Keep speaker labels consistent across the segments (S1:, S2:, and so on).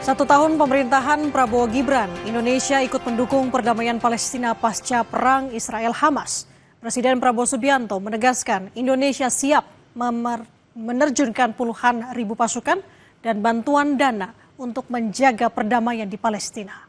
S1: 1 tahun pemerintahan Prabowo Gibran, Indonesia ikut mendukung perdamaian Palestina pasca perang Israel-Hamas. Presiden Prabowo Subianto menegaskan Indonesia siap menerjunkan puluhan ribu pasukan dan bantuan dana untuk menjaga perdamaian di Palestina.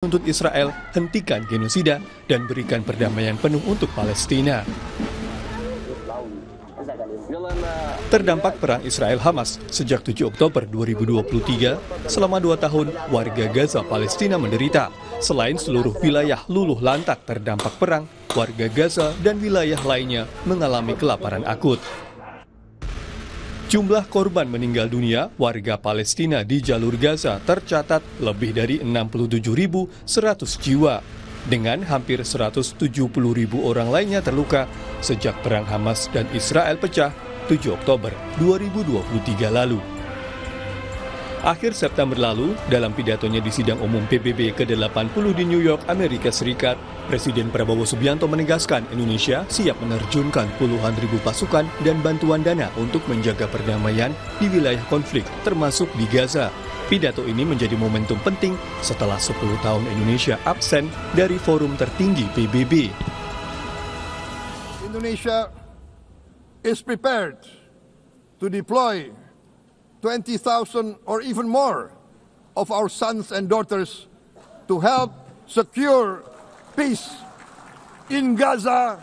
S2: Untuk Israel hentikan genosida dan berikan perdamaian penuh untuk Palestina. Terdampak perang Israel-Hamas sejak 7 Oktober 2023, selama 2 tahun warga Gaza Palestina menderita. Selain seluruh wilayah luluh lantak terdampak perang, warga Gaza dan wilayah lainnya mengalami kelaparan akut. Jumlah korban meninggal dunia warga Palestina di jalur Gaza tercatat lebih dari 67.100 jiwa, dengan hampir 170.000 orang lainnya terluka sejak perang Hamas dan Israel pecah 7 Oktober 2023 lalu. Akhir September lalu, dalam pidatonya di sidang umum PBB ke-80 di New York, Amerika Serikat, Presiden Prabowo Subianto menegaskan Indonesia siap menerjunkan puluhan ribu pasukan dan bantuan dana untuk menjaga perdamaian di wilayah konflik, termasuk di Gaza. Pidato ini menjadi momentum penting setelah 10 tahun Indonesia absen dari forum tertinggi PBB.
S3: Indonesia is prepared to deploy 20,000 or even more of our sons and daughters to help secure peace in Gaza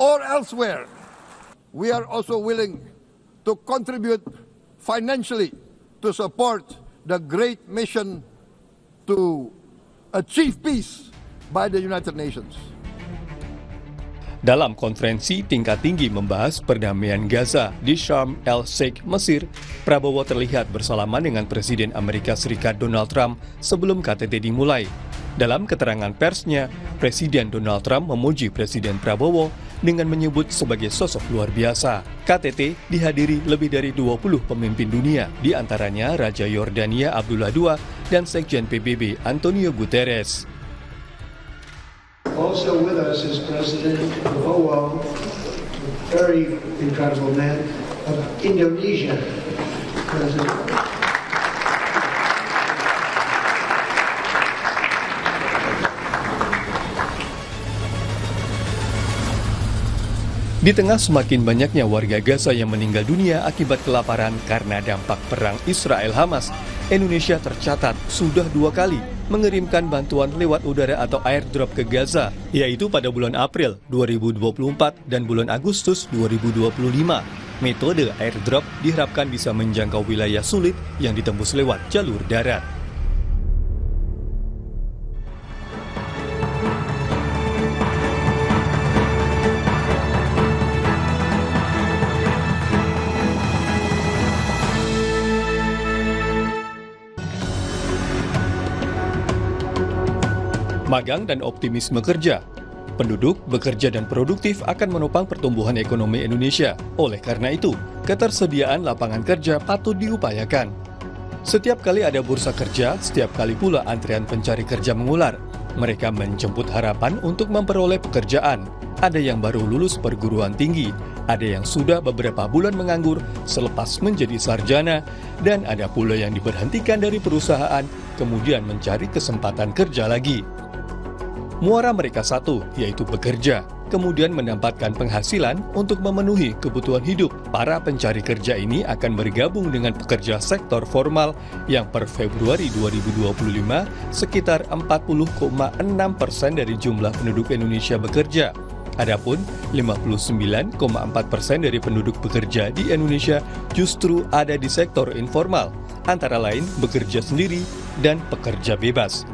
S3: or elsewhere. We are also willing to contribute financially to support the great mission to achieve peace by the United Nations.
S2: Dalam konferensi tingkat tinggi membahas perdamaian Gaza di Sharm el-Sheikh, Mesir, Prabowo terlihat bersalaman dengan Presiden Amerika Serikat Donald Trump sebelum KTT dimulai. Dalam keterangan persnya, Presiden Donald Trump memuji Presiden Prabowo dengan menyebut sebagai sosok luar biasa. KTT dihadiri lebih dari 20 pemimpin dunia, di antaranya Raja Yordania Abdullah II dan Sekjen PBB Antonio Guterres.
S4: Also with us is President Prabowo, a very incredible man, of Indonesia. President.
S2: Di tengah semakin banyaknya warga Gaza yang meninggal dunia akibat kelaparan karena dampak perang Israel-Hamas, Indonesia tercatat sudah 2 kali mengirimkan bantuan lewat udara atau airdrop ke Gaza, yaitu pada bulan April 2024 dan bulan Agustus 2025. Metode airdrop diharapkan bisa menjangkau wilayah sulit yang ditembus lewat jalur darat. Magang dan optimisme kerja. Penduduk bekerja dan produktif akan menopang pertumbuhan ekonomi Indonesia. Oleh karena itu, ketersediaan lapangan kerja patut diupayakan. Setiap kali ada bursa kerja, setiap kali pula antrean pencari kerja mengular. Mereka menjemput harapan untuk memperoleh pekerjaan. Ada yang baru lulus perguruan tinggi, ada yang sudah beberapa bulan menganggur selepas menjadi sarjana, dan ada pula yang diberhentikan dari perusahaan, kemudian mencari kesempatan kerja lagi. Muara mereka satu, yaitu bekerja, kemudian mendapatkan penghasilan untuk memenuhi kebutuhan hidup. Para pencari kerja ini akan bergabung dengan pekerja sektor formal yang per Februari 2025 sekitar 40,6% dari jumlah penduduk Indonesia bekerja. Adapun 59,4% dari penduduk bekerja di Indonesia justru ada di sektor informal, antara lain bekerja sendiri dan pekerja bebas.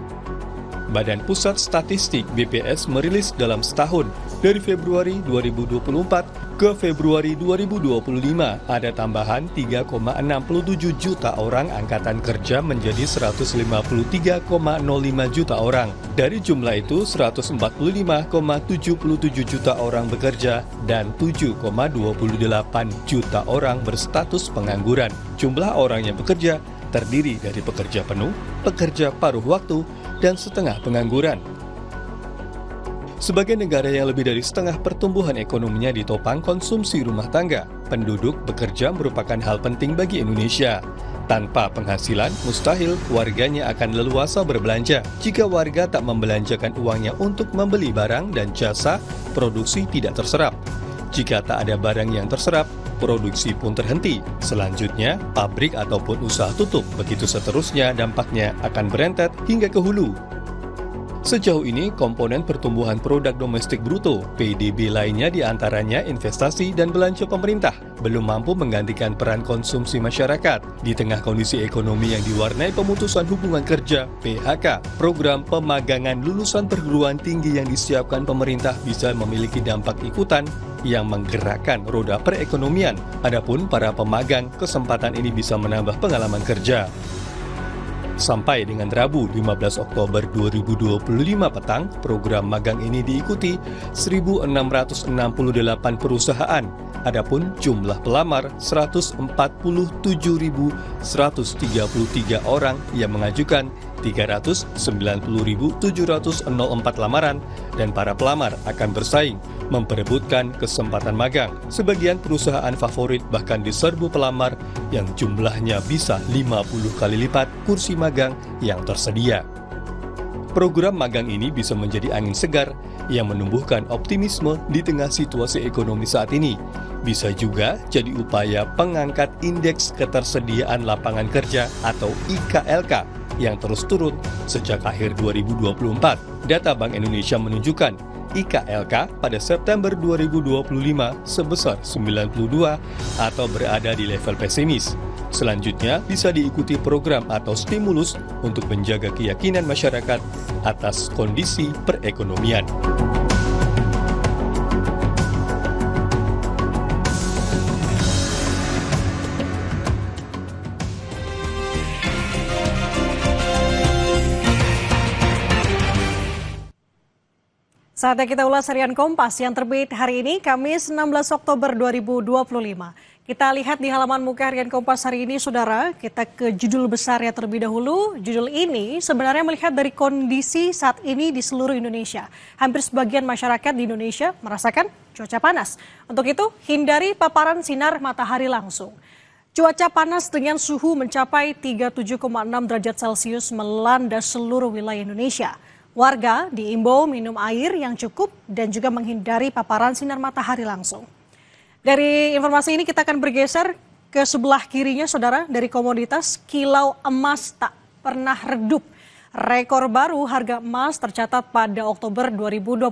S2: Badan Pusat Statistik BPS merilis dalam setahun, dari Februari 2024 ke Februari 2025, ada tambahan 3,67 juta orang angkatan kerja menjadi 153,05 juta orang. Dari jumlah itu, 145,77 juta orang bekerja dan 7,28 juta orang berstatus pengangguran. Jumlah orang yang bekerja terdiri dari pekerja penuh, pekerja paruh waktu, dan setengah pengangguran. Sebagai negara yang lebih dari setengah pertumbuhan ekonominya ditopang konsumsi rumah tangga, penduduk bekerja merupakan hal penting bagi Indonesia. Tanpa penghasilan, mustahil warganya akan leluasa berbelanja. Jika warga tak membelanjakan uangnya untuk membeli barang dan jasa, produksi tidak terserap. Jika tak ada barang yang terserap, produksi pun terhenti. Selanjutnya, pabrik ataupun usaha tutup. Begitu seterusnya, dampaknya akan berentet hingga ke hulu. Sejauh ini, komponen pertumbuhan produk domestik bruto (PDB) lainnya diantaranya investasi dan belanja pemerintah belum mampu menggantikan peran konsumsi masyarakat. Di tengah kondisi ekonomi yang diwarnai pemutusan hubungan kerja (PHK), program pemagangan lulusan perguruan tinggi yang disiapkan pemerintah bisa memiliki dampak ikutan yang menggerakkan roda perekonomian. Adapun para pemagang, kesempatan ini bisa menambah pengalaman kerja. Sampai dengan Rabu 15 Oktober 2025 petang, program magang ini diikuti 1.668 perusahaan. Adapun jumlah pelamar 147.133 orang yang mengajukan 390.704 lamaran, dan para pelamar akan bersaing memperebutkan kesempatan magang. Sebagian perusahaan favorit bahkan diserbu pelamar yang jumlahnya bisa 50 kali lipat kursi magang yang tersedia. Program magang ini bisa menjadi angin segar yang menumbuhkan optimisme di tengah situasi ekonomi saat ini. Bisa juga jadi upaya pengangkat indeks ketersediaan lapangan kerja atau IKLK yang terus turun sejak akhir 2024. Data Bank Indonesia menunjukkan IKLK pada September 2025 sebesar 92 atau berada di level pesimis. Selanjutnya bisa diikuti program atau stimulus untuk menjaga keyakinan masyarakat atas kondisi perekonomian.
S1: Saatnya kita ulas harian Kompas yang terbit hari ini, Kamis 16 Oktober 2025. Kita lihat di halaman muka harian Kompas hari ini, Saudara. Kita ke judul besarnya terlebih dahulu. Judul ini sebenarnya melihat dari kondisi saat ini di seluruh Indonesia. Hampir sebagian masyarakat di Indonesia merasakan cuaca panas. Untuk itu, hindari paparan sinar matahari langsung. Cuaca panas dengan suhu mencapai 37,6 derajat Celcius melanda seluruh wilayah Indonesia. Warga diimbau minum air yang cukup dan juga menghindari paparan sinar matahari langsung. Dari informasi ini kita akan bergeser ke sebelah kirinya, Saudara. Dari komoditas, kilau emas tak pernah redup. Rekor baru harga emas tercatat pada Oktober 2025.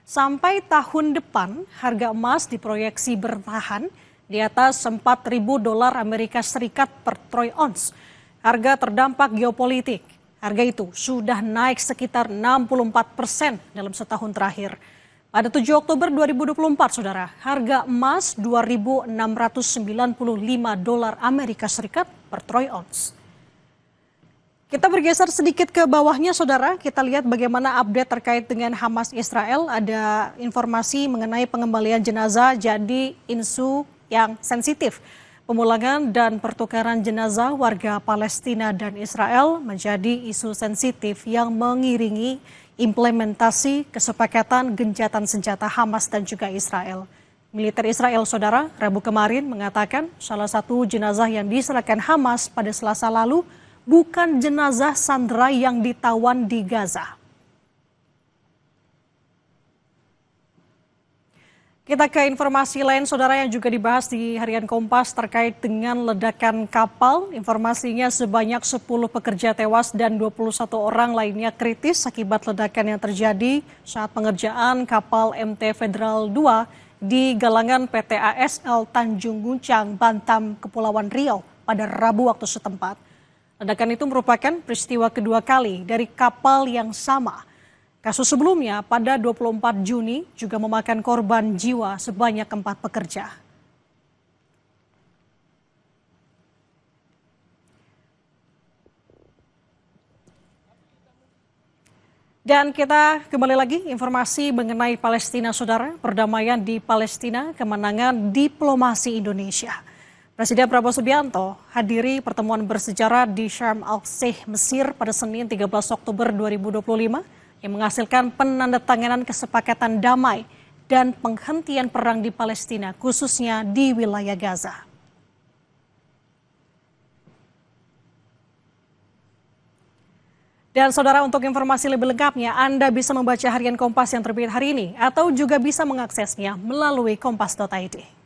S1: Sampai tahun depan, harga emas diproyeksi bertahan di atas $4.000 Amerika Serikat per troy ounce. Harga terdampak geopolitik. Harga itu sudah naik sekitar 64% dalam setahun terakhir. Pada 7 Oktober 2024, Saudara, harga emas $2.695 Amerika Serikat per troy ounce. Kita bergeser sedikit ke bawahnya, Saudara. Kita lihat bagaimana update terkait dengan Hamas Israel. Ada informasi mengenai pengembalian jenazah jadi isu yang sensitif. Pemulangan dan pertukaran jenazah warga Palestina dan Israel menjadi isu sensitif yang mengiringi implementasi kesepakatan gencatan senjata Hamas dan juga Israel. Militer Israel, Saudara, Rabu kemarin mengatakan salah satu jenazah yang diserahkan Hamas pada Selasa lalu bukan jenazah sandera yang ditawan di Gaza. Kita ke informasi lain, Saudara, yang juga dibahas di harian Kompas terkait dengan ledakan kapal. Informasinya sebanyak 10 pekerja tewas dan 21 orang lainnya kritis akibat ledakan yang terjadi saat pengerjaan kapal MT Federal 2 di galangan PT ASL Tanjung Guncang, Batam, Kepulauan Riau pada Rabu waktu setempat. Ledakan itu merupakan peristiwa kedua kali dari kapal yang sama. Kasus sebelumnya pada 24 Juni juga memakan korban jiwa sebanyak 4 pekerja. Dan kita kembali lagi informasi mengenai Palestina, saudara. Perdamaian di Palestina, kemenangan diplomasi Indonesia. Presiden Prabowo Subianto hadiri pertemuan bersejarah di Sharm el-Sheikh, Mesir pada Senin 13 Oktober 2025 yang menghasilkan penandatanganan kesepakatan damai dan penghentian perang di Palestina, khususnya di wilayah Gaza. Dan saudara, untuk informasi lebih lengkapnya, Anda bisa membaca harian Kompas yang terbit hari ini atau juga bisa mengaksesnya melalui kompas.id.